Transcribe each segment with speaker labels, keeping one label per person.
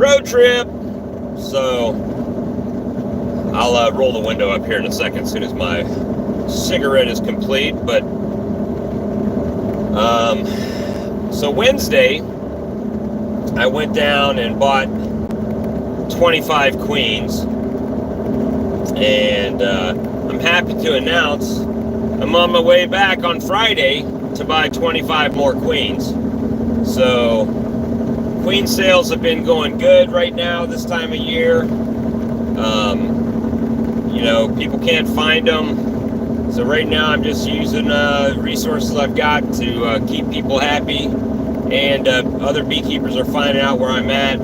Speaker 1: road trip. So I'll roll the window up here in a second as soon as my cigarette is complete. But so Wednesday, I went down and bought 25 queens, and I'm happy to announce I'm on my way back on Friday to buy 25 more queens. So queen sales have been going good right now this time of year. People can't find them. So right now I'm just using resources I've got to keep people happy. And other beekeepers are finding out where I'm at.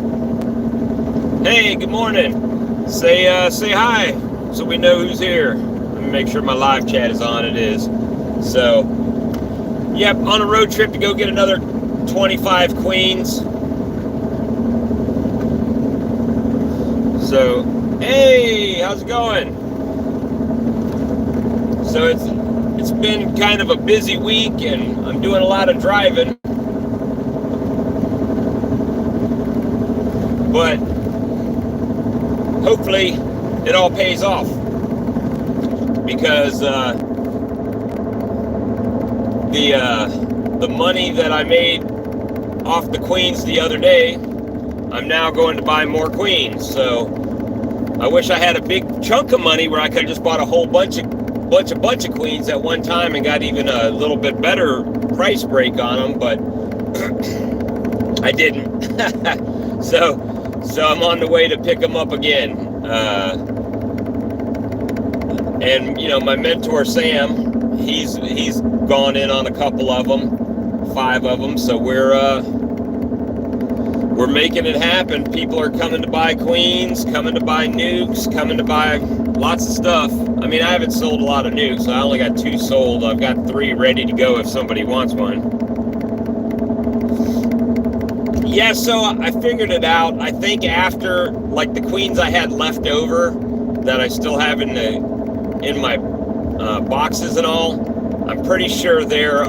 Speaker 1: Hey, good morning. Say hi so we know who's here. Let me make sure my live chat is on. It is. So, yep, on a road trip to go get another 25 queens. So, hey, how's it going? So it's been kind of a busy week, and I'm doing a lot of driving. But hopefully it all pays off, because the money that I made off the queens the other day, I'm now going to buy more queens. So I wish I had a big chunk of money where I could have just bought a whole bunch of queens at one time and got even a little bit better price break on them, but I didn't. So I'm on the way to pick them up again. And my mentor Sam, he's gone in on a couple of them, 5 of them. So we're making it happen. People are coming to buy queens, coming to buy nukes, coming to buy lots of stuff. I mean, I haven't sold a lot of nukes. I only got 2 sold. I've got 3 ready to go if somebody wants one. Yeah, so I figured it out. I think after, like, the queens I had left over that I still have in my boxes and all, I'm pretty sure they're,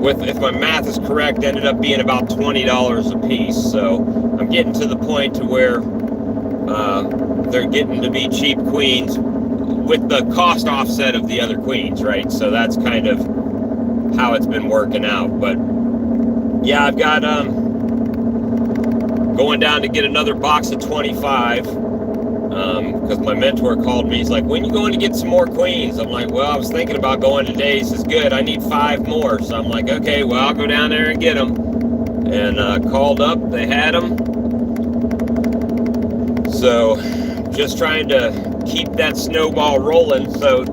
Speaker 1: if my math is correct, ended up being about $20 a piece. So I'm getting to the point to where they're getting to be cheap queens with the cost offset of the other queens, right? So that's kind of how it's been working out. But yeah, I've got going down to get another box of 25 because my mentor called me. He's like, when you going to get some more queens? I'm like, well, I was thinking about going today. He says, good, I need 5 more. So I'm like, okay, well, I'll go down there and get them. And called up, they had them. So just trying to keep that snowball rolling. So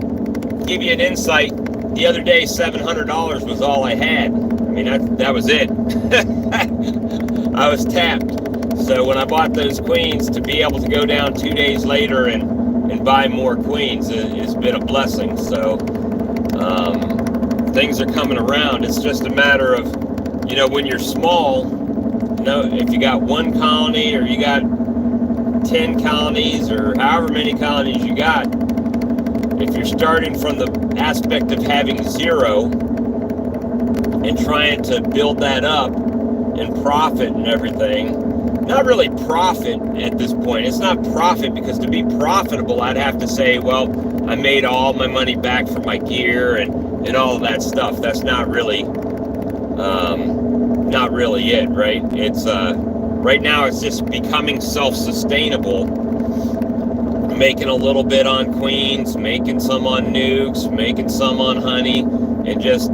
Speaker 1: give you an insight, the other day $700 was all I had. I mean, that was it. I was tapped. So when I bought those queens, to be able to go down 2 days later and buy more queens, it's been a blessing. So things are coming around. It's just a matter of, when you're small, if you got 1 colony or you got 10 colonies or however many colonies you got, if you're starting from the aspect of having 0 and trying to build that up and profit and everything, not really profit at this point. It's not profit, because to be profitable, I'd have to say, well, I made all my money back for my gear and all of that stuff. That's not really it, right? It's right now it's just becoming self-sustainable, making a little bit on queens, making some on nukes, making some on honey, and just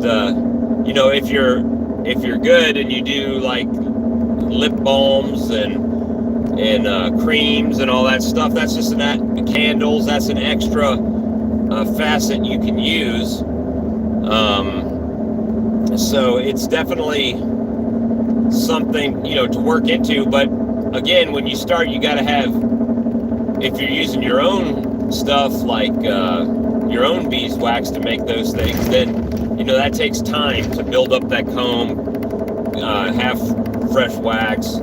Speaker 1: if you're good and you do like lip balms and creams and all that stuff, that's just candles, that's an extra facet you can use. So it's definitely something to work into. But again, when you start, you got to have, if you're using your own stuff, like your own beeswax to make those things, then that takes time to build up that comb, have fresh wax,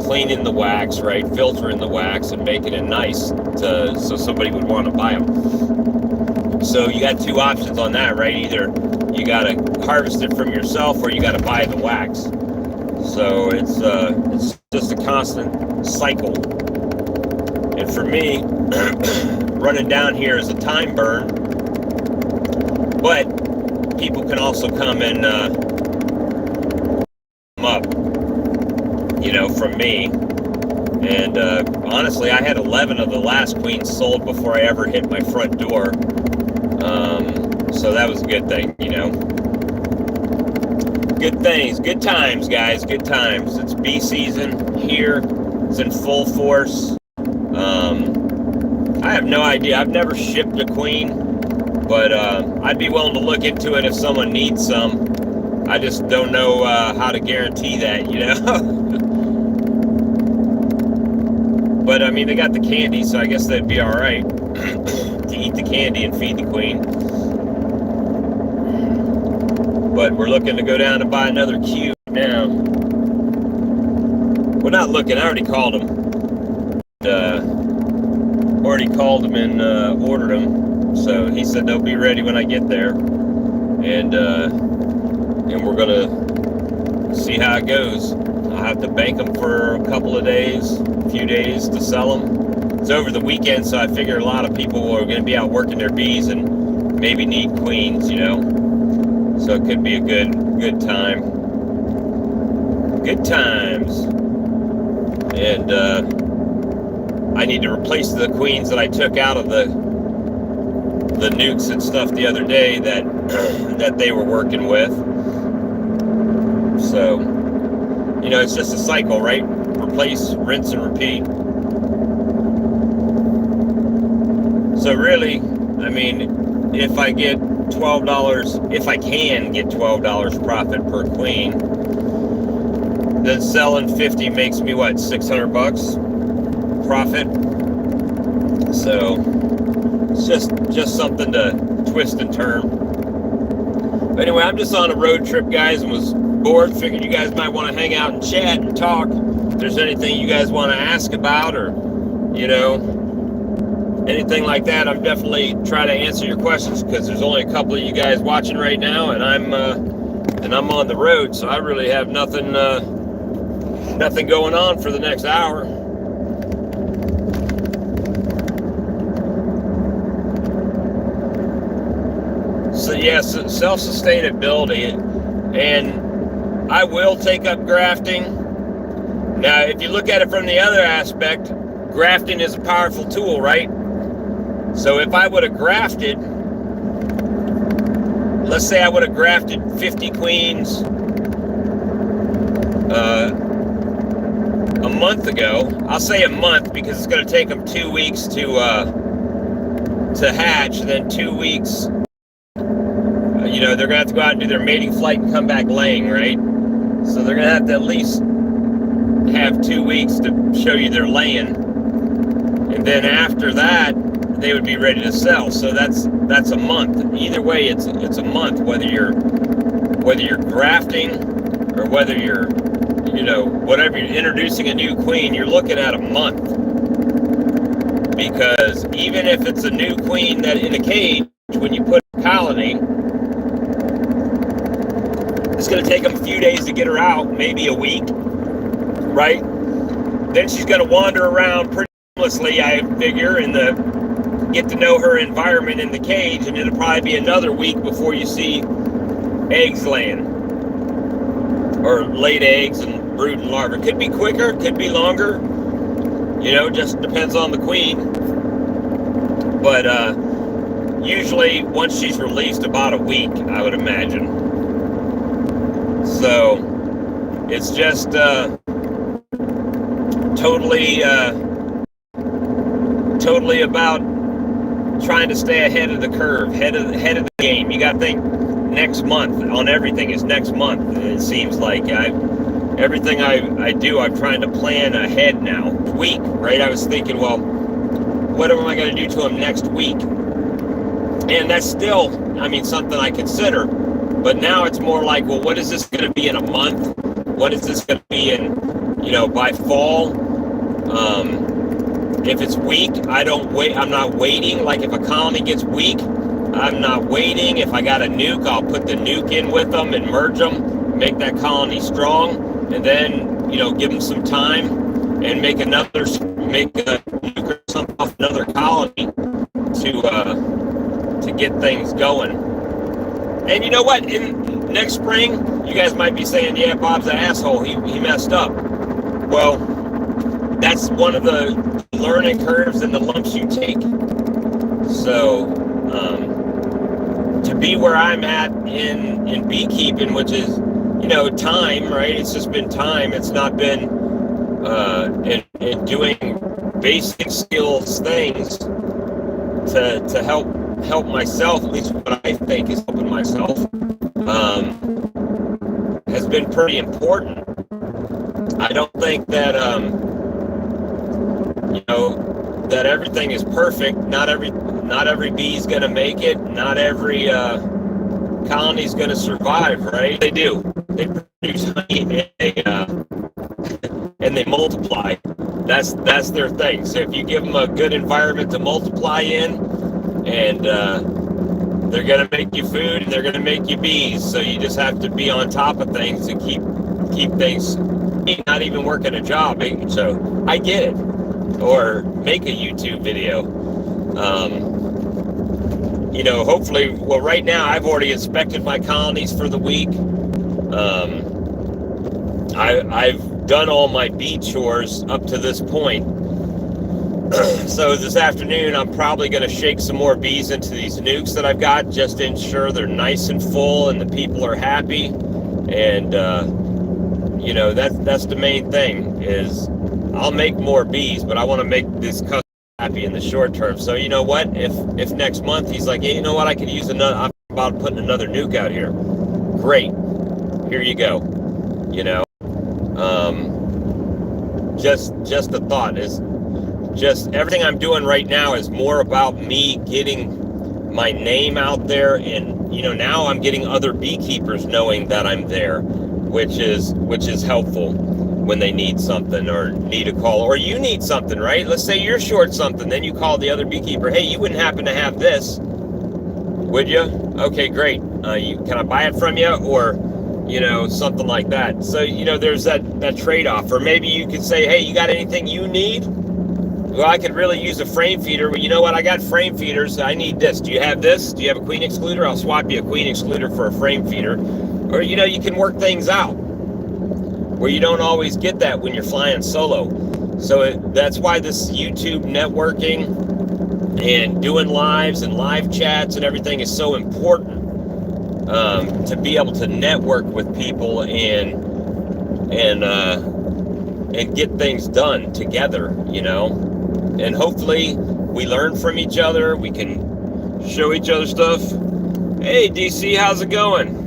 Speaker 1: cleaning the wax, right, filtering the wax and making it nice so somebody would want to buy them. So you got 2 options on that, right? Either you got to harvest it from yourself or you got to buy the wax. So it's just a constant cycle. And for me, running down here is a time burn, but people can also come and come up, from me. And honestly, I had 11 of the last queens sold before I ever hit my front door. So that was a good thing, Good things, good times, guys, good times. It's bee season here. It's in full force. I have no idea. I've never shipped a queen, but I'd be willing to look into it if someone needs some. I just don't know how to guarantee that, But I mean, they got the candy, so I guess that'd be all right to eat the candy and feed the queen. But we're looking to go down and buy another cube now. We're not looking. I already called them. And ordered them. So he said they'll be ready when I get there. And we're gonna see how it goes. I'll have to bank them for a couple of days, a few days to sell them. It's over the weekend, so I figure a lot of people are going to be out working their bees and maybe need queens, So it could be a good time. Good times. And I need to replace the queens that I took out of the nukes and stuff the other day that they were working with. So, it's just a cycle, right? Replace, rinse, and repeat. So really, I mean, if I get $12, if I can get $12 profit per queen, then selling 50 makes me what, $600 profit? So it's just something to twist and turn. But anyway, I'm just on a road trip, guys, and was bored. Figured you guys might want to hang out and chat and talk. If there's anything you guys want to ask about, or anything like that, I'm definitely trying to answer your questions, because there's only a couple of you guys watching right now, and I'm on the road, so I really have nothing going on for the next hour. So yes, self-sustainability, and I will take up grafting. Now, if you look at it from the other aspect, grafting is a powerful tool, right? So if I would have grafted, let's say I would have grafted 50 queens a month ago. I'll say a month because it's going to take them 2 weeks to hatch, and then 2 weeks, they're going to have to go out and do their mating flight and come back laying, right? So they're going to have to at least have 2 weeks to show you they're laying, and then after that they would be ready to sell. So that's a month. Either way, it's a month, whether you're grafting or whether you're whatever, you're introducing a new queen, you're looking at a month. Because even if it's a new queen that in a cage, when you put a colony, it's going to take them a few days to get her out, maybe a week, right? Then she's going to wander around pretty aimlessly, I figure, get to know her environment in the cage, and it'll probably be another week before you see eggs laying, or laid eggs and brood and larvae. Could be quicker, could be longer, just depends on the queen. But usually once she's released, about a week, I would imagine. So it's just totally about trying to stay ahead of the curve, ahead of the game. You got to think next month on everything is next month. It seems like everything I do, I'm trying to plan ahead now. Week, right? I was thinking, well, what am I going to do to them next week? And that's still, something I consider. But now it's more like, well, what is this going to be in a month? What is this going to be in, by fall? If it's weak, I'm not waiting. Like if a colony gets weak, I'm not waiting. If I got a nuke, I'll put the nuke in with them and merge them, make that colony strong. and then, you know, give them some time and make a nuke or something off another colony to get things going. And you know what? In next spring, you guys might be saying, yeah, Bob's an asshole. He messed up. Well, that's one of the learning curves and the lumps you take. So, to be where I'm at in beekeeping, which is, you know, time, right? It's just been time. It's not been in doing basic skills things to help myself, at least what I think is helping myself, has been pretty important. I don't think that you know, that everything is perfect. Not every bee is gonna make it. Not every colony is gonna survive, right? They do. They produce honey and they multiply. That's their thing. So if you give them a good environment to multiply in, and they're gonna make you food and they're gonna make you bees. So you just have to be on top of things and keep things. Not even working a job. So I get it. Or make a YouTube video. You know, hopefully, well, right now I've already inspected my colonies for the week. I've done all my bee chores up to this point. So this afternoon I'm probably going to shake some more bees into these nukes that I've got, just to ensure they're nice and full and the people are happy. And you know, that's the main thing. Is I'll make more bees, but I want to make this customer happy in the short term. So you know what? If next month he's like, hey, you know what? I could use another. I'm about putting another nuke out here. Great. Here you go. You know. Just the thought is, just everything I'm doing right now is more about me getting my name out there, and you know, now I'm getting other beekeepers knowing that I'm there, which is helpful when they need something or need a call, or you need something, right? Let's say you're short something, then you call the other beekeeper. Hey, you wouldn't happen to have this, would you? Okay, great. Can I buy it from you? Or, you know, something like that. So, you know, there's that trade-off. Or maybe you could say, hey, you got anything you need? Well, I could really use a frame feeder. Well, you know what? I got frame feeders. I need this. Do you have this? Do you have a queen excluder? I'll swap you a queen excluder for a frame feeder. Or, you know, you can work things out where you don't always get that when you're flying solo. So that's why this YouTube networking and doing lives and live chats and everything is so important, to be able to network with people and get things done together, you know. And hopefully we learn from each other. We can show each other stuff. Hey, DC, how's it going?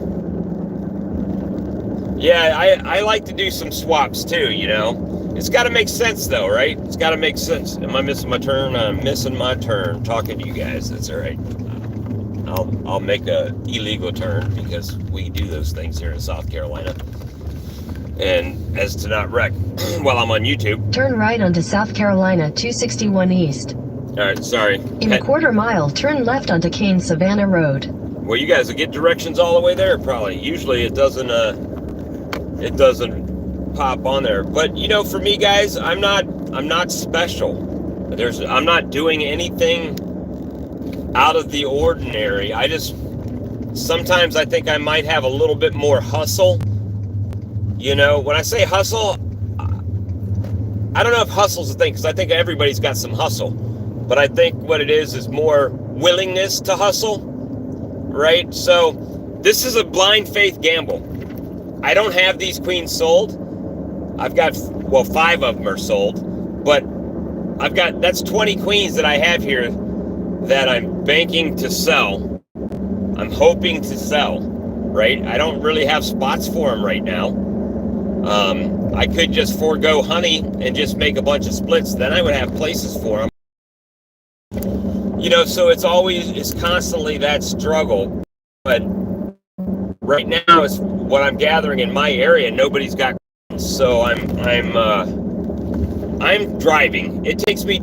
Speaker 1: Yeah, I like to do some swaps too, you know. It's got to make sense though, right? It's got to make sense. Am I missing my turn? I'm missing my turn talking to you guys. That's all right. I'll make a illegal turn because we do those things here in South Carolina. And as to not wreck while I'm on YouTube.
Speaker 2: Turn right onto South Carolina 261 East.
Speaker 1: All right, sorry.
Speaker 2: In a quarter mile, turn left onto Kane Savannah Road.
Speaker 1: Well, you guys will get directions all the way there probably. Usually it doesn't pop on there. But you know, for me guys, I'm not special. I'm not doing anything out of the ordinary. Sometimes I think I might have a little bit more hustle. You know, when I say hustle, I don't know if hustle's a thing, because I think everybody's got some hustle. But I think what it is more willingness to hustle, right? So this is a blind faith gamble. I don't have these queens sold. I've got, well, 5 of them are sold, but that's 20 queens that I have here that I'm banking to sell. I'm hoping to sell, right? I don't really have spots for them right now. I could just forego honey and just make a bunch of splits. Then I would have places for them. You know, so it's constantly that struggle. But right now, it's what I'm gathering in my area. Nobody's got, so I'm driving. It takes me,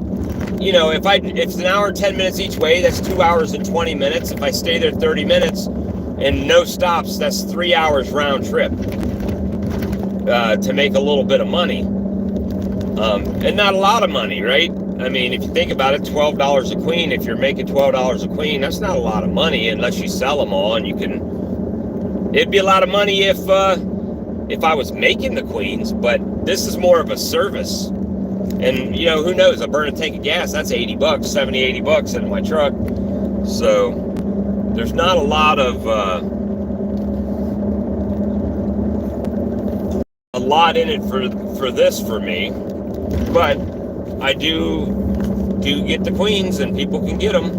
Speaker 1: you know, if it's an hour and 10 minutes each way, that's 2 hours and 20 minutes. If I stay there 30 minutes and no stops, that's 3 hours round trip. to make a little bit of money, and not a lot of money, right? I mean, if you think about it, $12 a queen. If you're making $12 a queen, that's not a lot of money unless you sell them all, and you can. It'd be a lot of money if I was making the queens, but this is more of a service. And you know, who knows? I burn a tank of gas. That's $80, $70, $80 in my truck. So there's not a lot in it for this for me, but I do get the queens, and people can get them,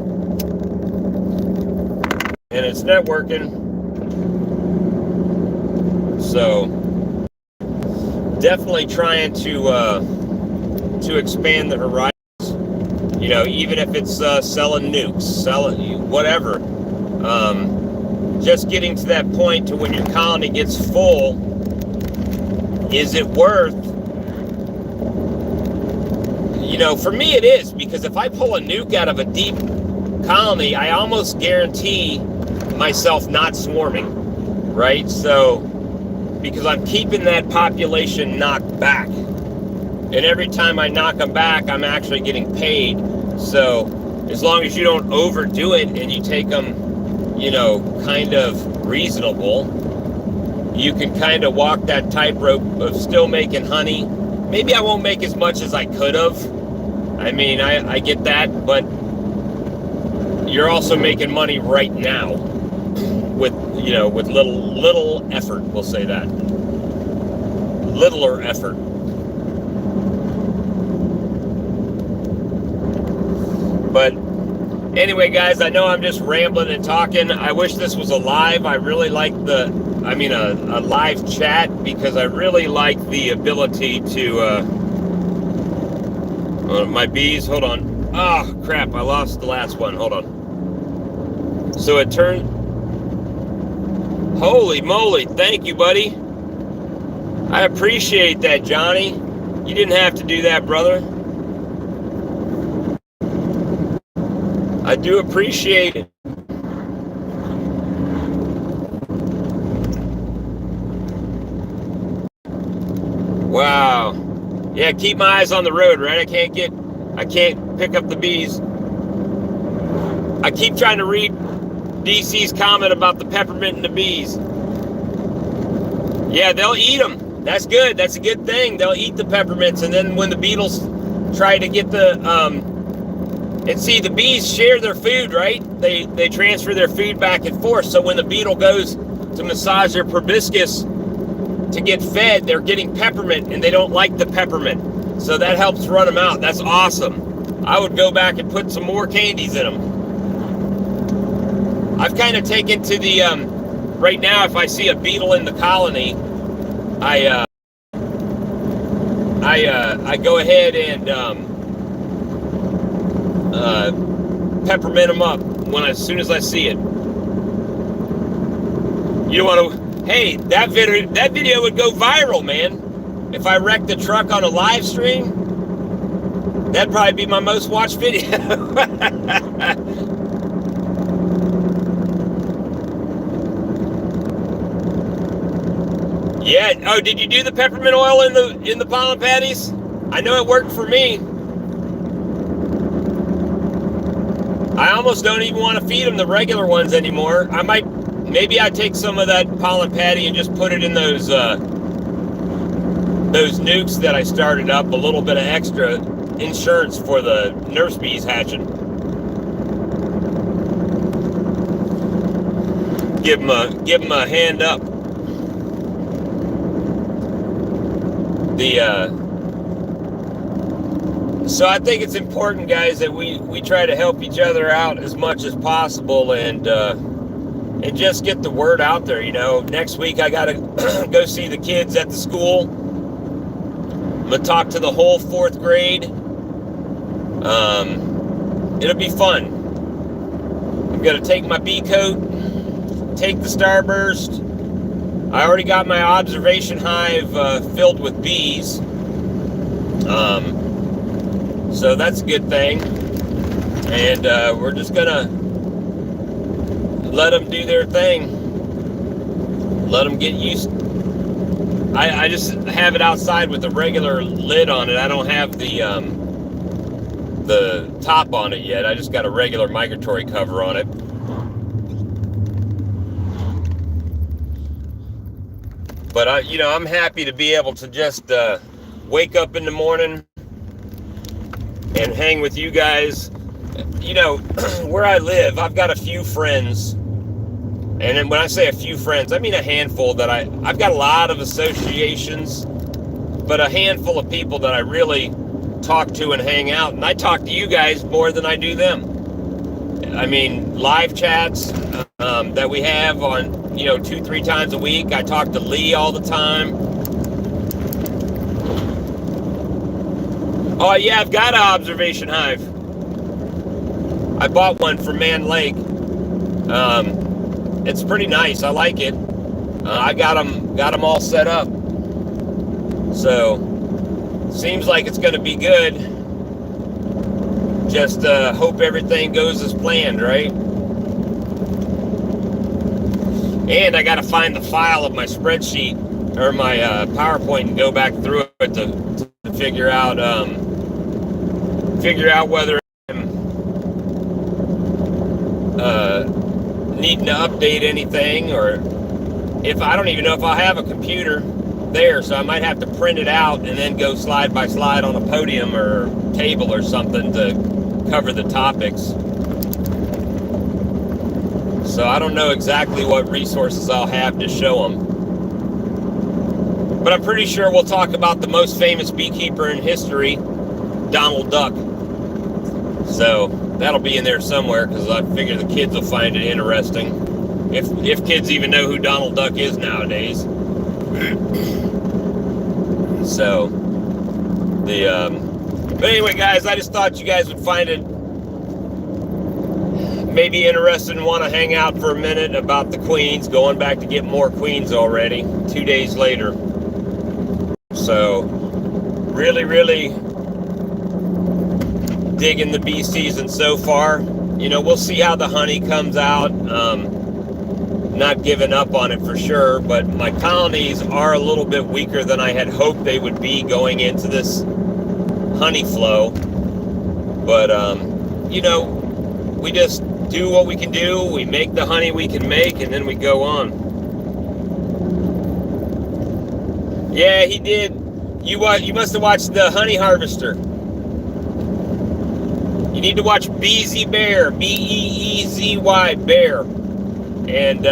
Speaker 1: and it's networking. So definitely trying to expand the horizons. You know, even if it's selling nukes, selling whatever. Just getting to that point to when your colony gets full. Is it worth? You know, for me it is, because if I pull a nuke out of a deep colony, I almost guarantee myself not swarming, right? So, because I'm keeping that population knocked back. And every time I knock them back, I'm actually getting paid. So, as long as you don't overdo it and you take them, you know, kind of reasonable, you can kind of walk that tightrope of still making honey. Maybe I won't make as much as I could have. I mean, I get that, but you're also making money right now with, you know, with little effort, we'll say that. Littler effort. But anyway, guys, I know I'm just rambling and talking. I wish this was a live. I really like a live chat, because I really like the ability to, my bees, hold on. Oh, crap, I lost the last one, hold on. So it turned, holy moly, thank you, buddy. I appreciate that, Johnny. You didn't have to do that, brother. I do appreciate it. Wow. Yeah, keep my eyes on the road, right? I can't pick up the bees. I keep trying to read DC's comment about the peppermint and the bees. Yeah, they'll eat them. That's good. That's a good thing. They'll eat the peppermints, and then when the beetles try to get the and see, the bees share their food, right? They transfer their food back and forth. So when the beetle goes to massage their proboscis to get fed, they're getting peppermint, and they don't like the peppermint. So that helps run them out. That's awesome. I would go back and put some more candies in them. I've kind of taken to the, right now, if I see a beetle in the colony, I go ahead and peppermint them up as soon as I see it. You don't want to. Hey, that video would go viral, man. If I wrecked the truck on a live stream, that'd probably be my most watched video. Yeah. Oh, did you do the peppermint oil in the pollen patties? I know it worked for me. I almost don't even want to feed them the regular ones anymore. Maybe I take some of that pollen patty and just put it in those nukes that I started up, a little bit of extra insurance for the nurse bees hatching. Give them a hand up. So I think it's important, guys, that we try to help each other out as much as possible, and just get the word out there. You know, next week I gotta go see the kids at the school. I'm gonna talk to the whole 4th grade. It'll be fun. I'm gonna take my bee coat, take the Starburst. I already got my observation hive filled with bees. So that's a good thing. And we're just gonna let them do their thing. Let them get used I just have it outside with a regular lid on it. I don't have the top on it yet. I just got a regular migratory cover on it. But I'm happy to be able to just wake up in the morning and hang with you guys. Where I live, I've got a few friends. And then when I say a few friends, I mean a handful that I've got a lot of associations, but a handful of people that I really talk to and hang out. And I talk to you guys more than I do them. I mean, live chats that we have on, 2-3 times a week. I talk to Lee all the time. Oh yeah, I've got an observation hive. I bought one for Man Lake. It's pretty nice. I like it. I got them all set up. So seems like it's going to be good. Just hope everything goes as planned, right? And I got to find the file of my spreadsheet or my PowerPoint and go back through it to figure out whether I'm needing to update anything, or if I don't even know if I'll have a computer there, so I might have to print it out and then go slide by slide on a podium or table or something to cover the topics. So I don't know exactly what resources I'll have to show them. But I'm pretty sure we'll talk about the most famous beekeeper in history, Donald Duck. So that'll be in there somewhere, because I figure the kids will find it interesting. If kids even know who Donald Duck is nowadays. So, but anyway, guys, I just thought you guys would find it maybe interested and want to hang out for a minute about the queens, going back to get more queens already, 2 days later. So, really, really digging the bee season so far. We'll see how the honey comes out. Not giving up on it for sure, but my colonies are a little bit weaker than I had hoped they would be going into this honey flow. But, we just do what we can do. We make the honey we can make, and then we go on. Yeah, he did. You must have watched The Honey Harvester. You need to watch Beezy Bear, Beezy Bear. And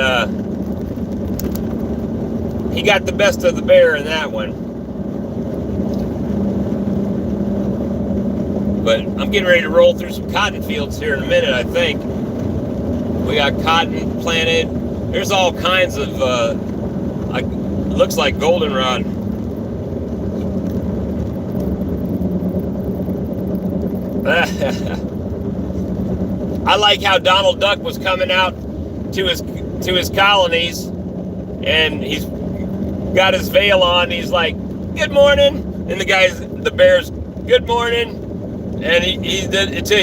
Speaker 1: he got the best of the bear in that one. But I'm getting ready to roll through some cotton fields here in a minute, I think. We got cotton planted. There's all kinds of, looks like goldenrod. I like how Donald Duck was coming out to his colonies, and he's got his veil on. He's like, "Good morning," and the bear's, "Good morning," and he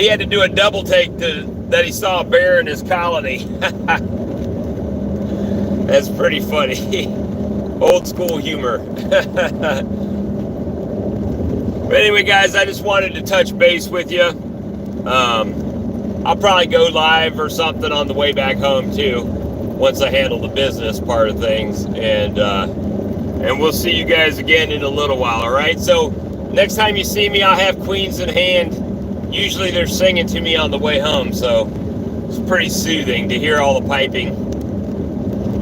Speaker 1: had to do a double take that he saw a bear in his colony. That's pretty funny. Old school humor. But anyway, guys, I just wanted to touch base with you. I'll probably go live or something on the way back home too, once I handle the business part of things, and we'll see you guys again in a little while. All right. So next time you see me, I'll have queens in hand. Usually they're singing to me on the way home, so it's pretty soothing to hear all the piping.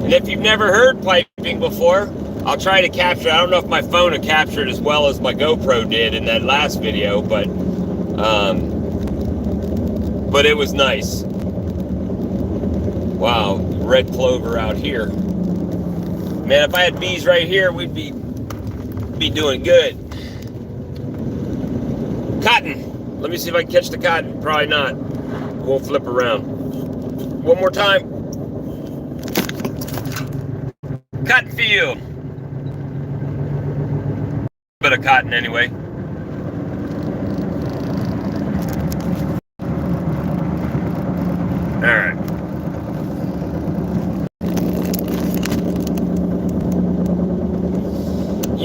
Speaker 1: And if you've never heard piping before, I'll try to capture. I don't know if my phone will capture it as well as my GoPro did in that last video, but it was nice. Wow, red clover out here. Man, if I had bees right here, we'd be doing good. Cotton. Let me see if I can catch the cotton. Probably not. We'll flip around. One more time. Cotton field. Bit of cotton anyway. All right.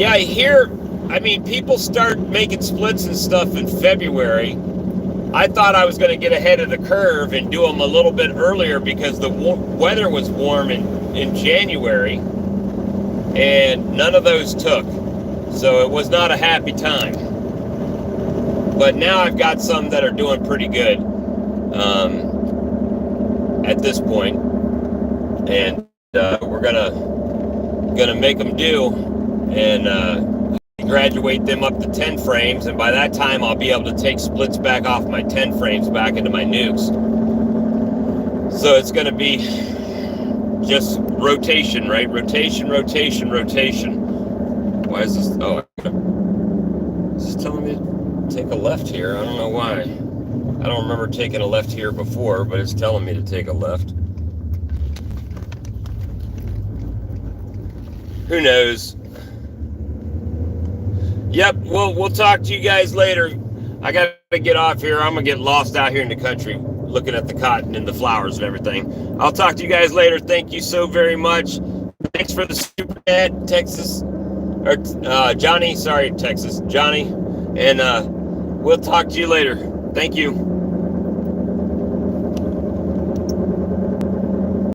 Speaker 1: Yeah, I mean, people start making splits and stuff in February. I thought I was going to get ahead of the curve and do them a little bit earlier because the weather was warm in January, and none of those took. So it was not a happy time. But now I've got some that are doing pretty good at this point, and we're gonna make them do and graduate them up to 10 frames, and by that time I'll be able to take splits back off my 10 frames back into my nukes. So it's going to be just rotation, right? Rotation. Why is this? Oh, it's telling me to take a left here. I don't know why. I don't remember taking a left here before, but it's telling me to take a left. Who knows? Yep, we'll talk to you guys later. I got to get off here. I'm going to get lost out here in the country looking at the cotton and the flowers and everything. I'll talk to you guys later. Thank you so very much. Thanks for the super chat, Texas. Or Johnny. Sorry, Texas. Johnny. And we'll talk to you later. Thank you.